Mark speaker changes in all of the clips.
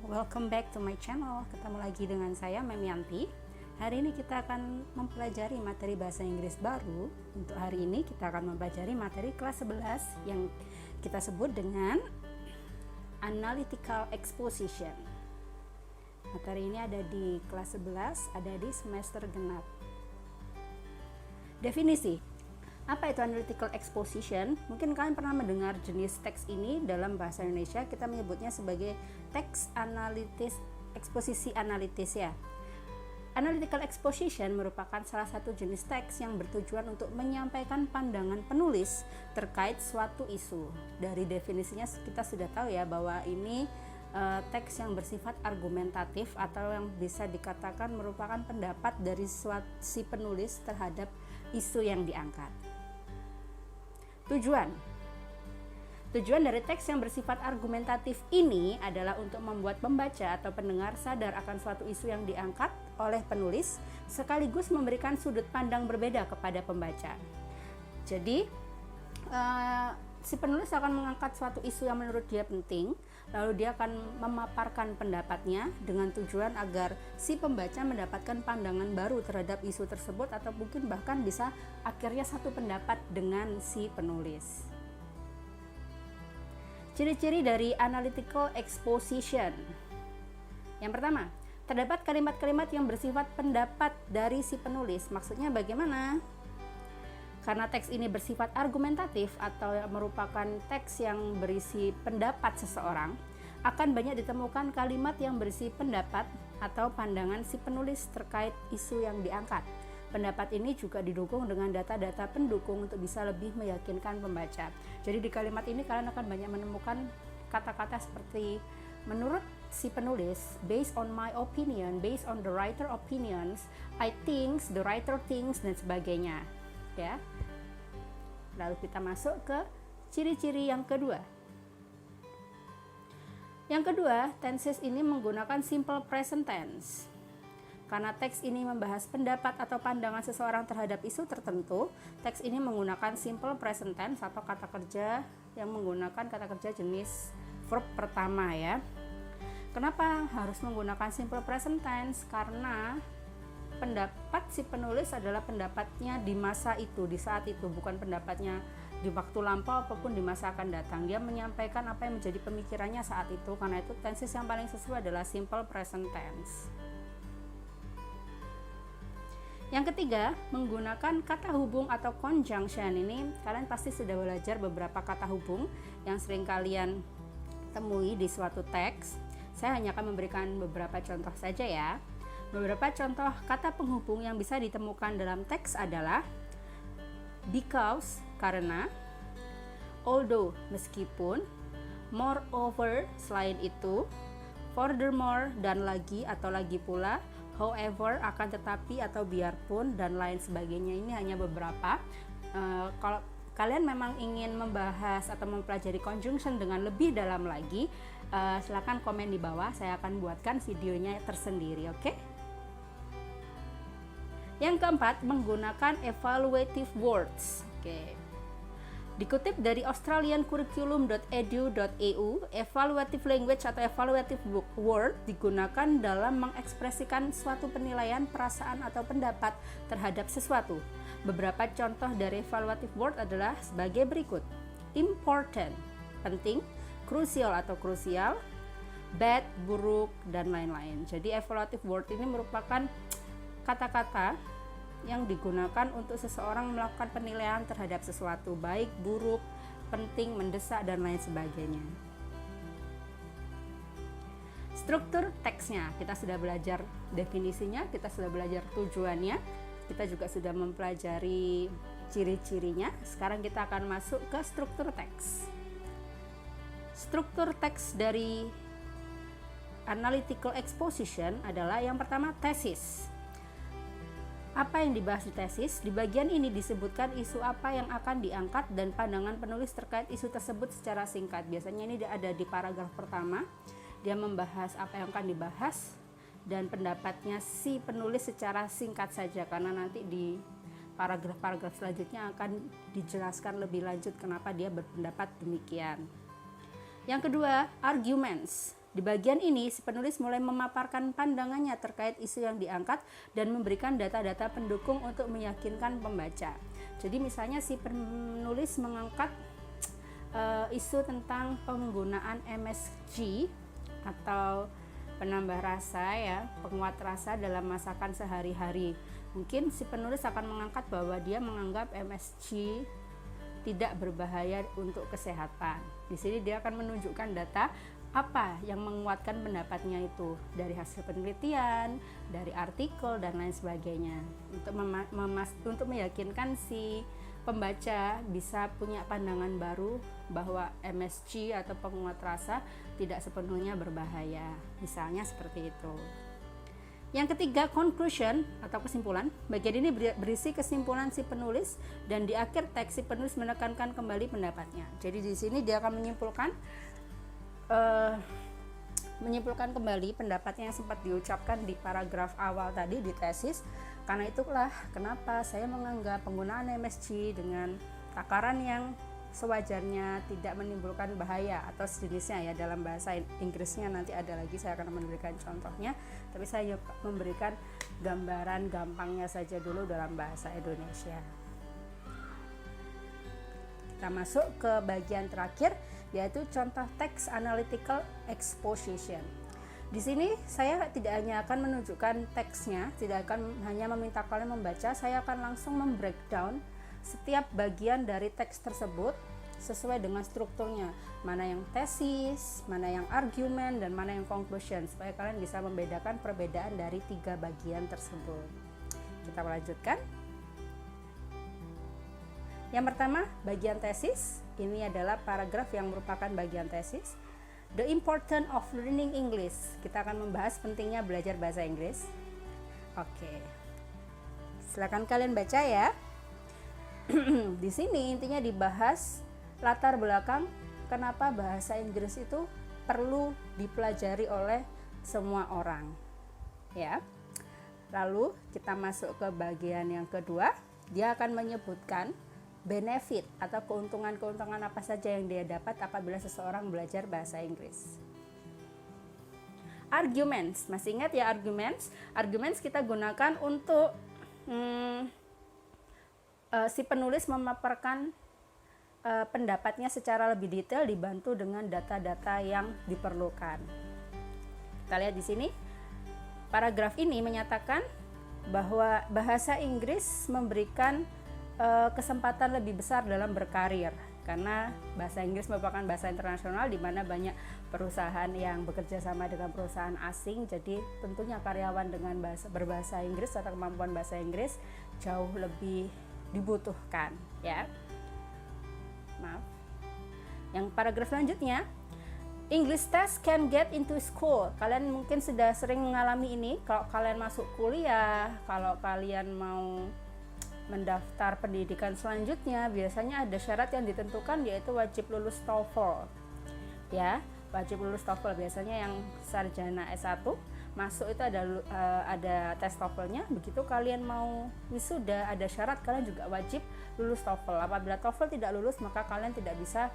Speaker 1: welcome back to my channel. Ketemu lagi dengan saya Memianti. Hari ini kita akan mempelajari materi bahasa Inggris baru. Untuk hari ini kita akan mempelajari materi kelas 11 yang kita sebut dengan Analytical Exposition. Materi ini ada di kelas 11, ada di semester genap. Definisi. Apa itu analytical exposition? Mungkin kalian pernah mendengar jenis teks ini dalam bahasa Indonesia, kita menyebutnya sebagai teks analitis, eksposisi analitis ya. Analytical exposition merupakan salah satu jenis teks yang bertujuan untuk menyampaikan pandangan penulis terkait suatu isu. Dari definisinya kita sudah tahu ya bahwa ini teks yang bersifat argumentatif atau yang bisa dikatakan merupakan pendapat dari si penulis terhadap isu yang diangkat. Tujuan dari teks yang bersifat argumentatif ini adalah untuk membuat pembaca atau pendengar sadar akan suatu isu yang diangkat oleh penulis, sekaligus memberikan sudut pandang berbeda kepada pembaca. Jadi, si penulis akan mengangkat suatu isu yang menurut dia penting, lalu dia akan memaparkan pendapatnya dengan tujuan agar si pembaca mendapatkan pandangan baru terhadap isu tersebut, atau mungkin bahkan bisa akhirnya satu pendapat dengan si penulis. Ciri-ciri dari analytical exposition. Yang pertama, terdapat kalimat-kalimat yang bersifat pendapat dari si penulis. Maksudnya bagaimana? Karena teks ini bersifat argumentatif atau merupakan teks yang berisi pendapat seseorang, akan banyak ditemukan kalimat yang berisi pendapat atau pandangan si penulis terkait isu yang diangkat. Pendapat ini juga didukung dengan data-data pendukung untuk bisa lebih meyakinkan pembaca. Jadi di kalimat ini kalian akan banyak menemukan kata-kata seperti menurut si penulis, based on my opinion, based on the writer opinions, I think, the writer thinks, dan sebagainya. Ya. Lalu kita masuk ke ciri-ciri yang kedua. Yang kedua, tenses ini menggunakan simple present tense. Karena teks ini membahas pendapat atau pandangan seseorang terhadap isu tertentu, teks ini menggunakan simple present tense atau kata kerja yang menggunakan kata kerja jenis verb pertama ya. Kenapa harus menggunakan simple present tense? Karena pendapat si penulis adalah pendapatnya di masa itu, di saat itu, bukan pendapatnya di waktu lampau apapun di masa akan datang. Dia menyampaikan apa yang menjadi pemikirannya saat itu, karena itu tenses yang paling sesuai adalah simple present tense. Yang ketiga, menggunakan kata hubung atau conjunction. Ini kalian pasti sudah belajar beberapa kata hubung yang sering kalian temui di suatu teks. Saya hanya akan memberikan beberapa contoh saja ya. Beberapa contoh kata penghubung yang bisa ditemukan dalam teks adalah because, karena, although, meskipun, moreover, selain itu, furthermore, dan lagi atau lagi pula, however, akan tetapi atau biarpun, dan lain sebagainya. Ini hanya beberapa. Kalau kalian memang ingin membahas atau mempelajari conjunction dengan lebih dalam lagi, silakan komen di bawah, saya akan buatkan videonya tersendiri, oke? Yang keempat, menggunakan evaluative words. Oke. Dikutip dari australiancurriculum.edu.au, evaluative language atau evaluative word digunakan dalam mengekspresikan suatu penilaian, perasaan atau pendapat terhadap sesuatu. Beberapa contoh dari evaluative word adalah sebagai berikut. Important, penting, crucial atau krusial, bad, buruk, dan lain-lain. Jadi evaluative word ini merupakan kata-kata yang digunakan untuk seseorang melakukan penilaian terhadap sesuatu, baik, buruk, penting, mendesak, dan lain sebagainya. Struktur teksnya, kita sudah belajar definisinya, kita sudah belajar tujuannya, kita juga sudah mempelajari ciri-cirinya. Sekarang kita akan masuk ke struktur teks. Struktur teks dari analytical exposition adalah yang pertama, tesis. Apa yang dibahas di tesis? Di bagian ini disebutkan isu apa yang akan diangkat dan pandangan penulis terkait isu tersebut secara singkat. Biasanya ini ada di paragraf pertama. Dia membahas apa yang akan dibahas dan pendapatnya si penulis secara singkat saja, karena nanti di paragraf-paragraf selanjutnya akan dijelaskan lebih lanjut kenapa dia berpendapat demikian. Yang kedua, arguments. Di bagian ini, si penulis mulai memaparkan pandangannya terkait isu yang diangkat dan memberikan data-data pendukung untuk meyakinkan pembaca. Jadi misalnya si penulis mengangkat isu tentang penggunaan MSG atau penambah rasa ya, penguat rasa dalam masakan sehari-hari. Mungkin si penulis akan mengangkat bahwa dia menganggap MSG tidak berbahaya untuk kesehatan. Di sini dia akan menunjukkan data apa yang menguatkan pendapatnya itu dari hasil penelitian, dari artikel dan lain sebagainya, untuk meyakinkan si pembaca bisa punya pandangan baru bahwa MSG atau penguat rasa tidak sepenuhnya berbahaya. Misalnya seperti itu. Yang ketiga, conclusion atau kesimpulan. Bagian ini berisi kesimpulan si penulis dan di akhir teks si penulis menekankan kembali pendapatnya. Jadi di sini dia akan menyimpulkan kembali pendapatnya yang sempat diucapkan di paragraf awal tadi di tesis. Karena itulah kenapa saya menganggap penggunaan MSG dengan takaran yang sewajarnya tidak menimbulkan bahaya atau sejenisnya ya, dalam bahasa Inggrisnya nanti ada lagi, saya akan memberikan contohnya, tapi saya memberikan gambaran gampangnya saja dulu dalam bahasa Indonesia. Kita masuk ke bagian terakhir, yaitu contoh teks analytical exposition. Di sini saya tidak hanya akan menunjukkan teksnya, tidak akan hanya meminta kalian membaca, saya akan langsung membreakdown setiap bagian dari teks tersebut sesuai dengan strukturnya, mana yang tesis, mana yang argumen, dan mana yang conclusion, supaya kalian bisa membedakan perbedaan dari 3 bagian tersebut. Kita melanjutkan. Yang pertama, bagian tesis. Ini adalah paragraf yang merupakan bagian tesis. The importance of learning English. Kita akan membahas pentingnya belajar bahasa Inggris. Oke. Silakan kalian baca ya. Di sini intinya dibahas latar belakang kenapa bahasa Inggris itu perlu dipelajari oleh semua orang. Ya. Lalu kita masuk ke bagian yang kedua. Dia akan menyebutkan benefit atau keuntungan-keuntungan apa saja yang dia dapat apabila seseorang belajar bahasa Inggris. Arguments, masih ingat ya arguments? Arguments kita gunakan untuk si penulis memaparkan pendapatnya secara lebih detail dibantu dengan data-data yang diperlukan. Kita lihat di sini, paragraf ini menyatakan bahwa bahasa Inggris memberikan kesempatan lebih besar dalam berkarir, karena bahasa Inggris merupakan bahasa internasional di mana banyak perusahaan yang bekerja sama dengan perusahaan asing, jadi tentunya karyawan dengan berbahasa Inggris atau kemampuan bahasa Inggris jauh lebih dibutuhkan ya. Maaf. Yang paragraf selanjutnya, English test can get into school. Kalian mungkin sudah sering mengalami ini kalau kalian masuk kuliah, kalau kalian mau mendaftar pendidikan selanjutnya, biasanya ada syarat yang ditentukan, yaitu wajib lulus TOEFL ya, wajib lulus TOEFL. Biasanya yang sarjana S1 masuk itu ada tes TOEFL-nya. Begitu kalian mau wisuda, ada syarat kalian juga wajib lulus TOEFL. Apabila TOEFL tidak lulus, maka kalian tidak bisa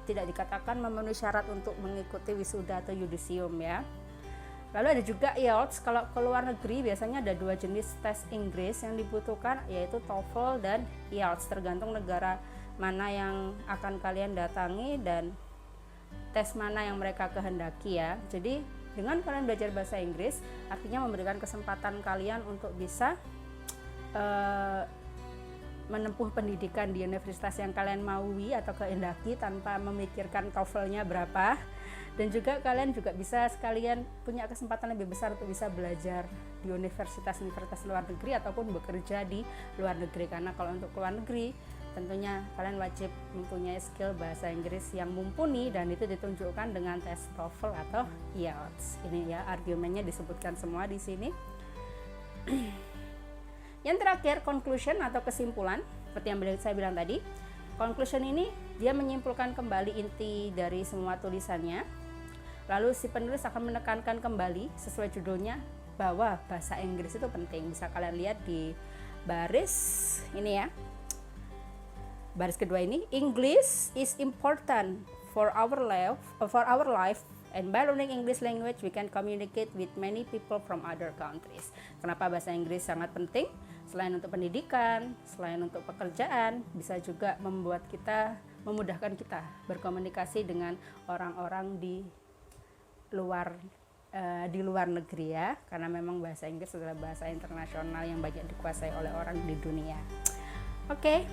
Speaker 1: tidak dikatakan memenuhi syarat untuk mengikuti wisuda atau yudisium ya. Lalu ada juga IELTS. Kalau ke luar negeri biasanya ada 2 jenis tes Inggris yang dibutuhkan, yaitu TOEFL dan IELTS, tergantung negara mana yang akan kalian datangi dan tes mana yang mereka kehendaki ya. Jadi dengan kalian belajar bahasa Inggris artinya memberikan kesempatan kalian untuk bisa menempuh pendidikan di universitas yang kalian maui atau kehendaki tanpa memikirkan TOEFL-nya berapa. Dan juga kalian juga bisa sekalian punya kesempatan lebih besar untuk bisa belajar di universitas-universitas luar negeri ataupun bekerja di luar negeri. Karena kalau untuk luar negeri tentunya kalian wajib mempunyai skill bahasa Inggris yang mumpuni, dan itu ditunjukkan dengan tes TOEFL atau IELTS. Ini ya argumennya disebutkan semua di sini. Yang terakhir, conclusion atau kesimpulan. Seperti yang saya bilang tadi, conclusion ini dia menyimpulkan kembali inti dari semua tulisannya. Lalu si penulis akan menekankan kembali sesuai judulnya bahwa bahasa Inggris itu penting. Bisa kalian lihat di baris ini ya. Baris kedua ini, English is important for our life. And by learning English language, we can communicate with many people from other countries. Kenapa bahasa Inggris sangat penting? Selain untuk pendidikan, selain untuk pekerjaan, bisa juga memudahkan kita berkomunikasi dengan orang-orang di luar negeri ya. Karena memang bahasa Inggris adalah bahasa internasional yang banyak dikuasai oleh orang di dunia. Oke.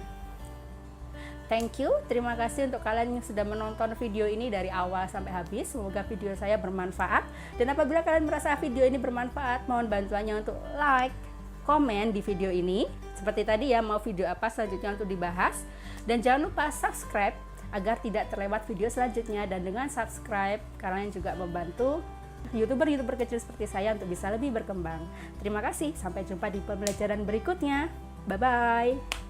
Speaker 1: Thank you, terima kasih untuk kalian yang sudah menonton video ini dari awal sampai habis. Semoga video saya bermanfaat. Dan apabila kalian merasa video ini bermanfaat, mohon bantuannya untuk like, komen di video ini. Seperti tadi ya, mau video apa selanjutnya untuk dibahas. Dan jangan lupa subscribe agar tidak terlewat video selanjutnya. Dan dengan subscribe, kalian juga membantu YouTuber kecil seperti saya untuk bisa lebih berkembang. Terima kasih, sampai jumpa di pembelajaran berikutnya. Bye-bye.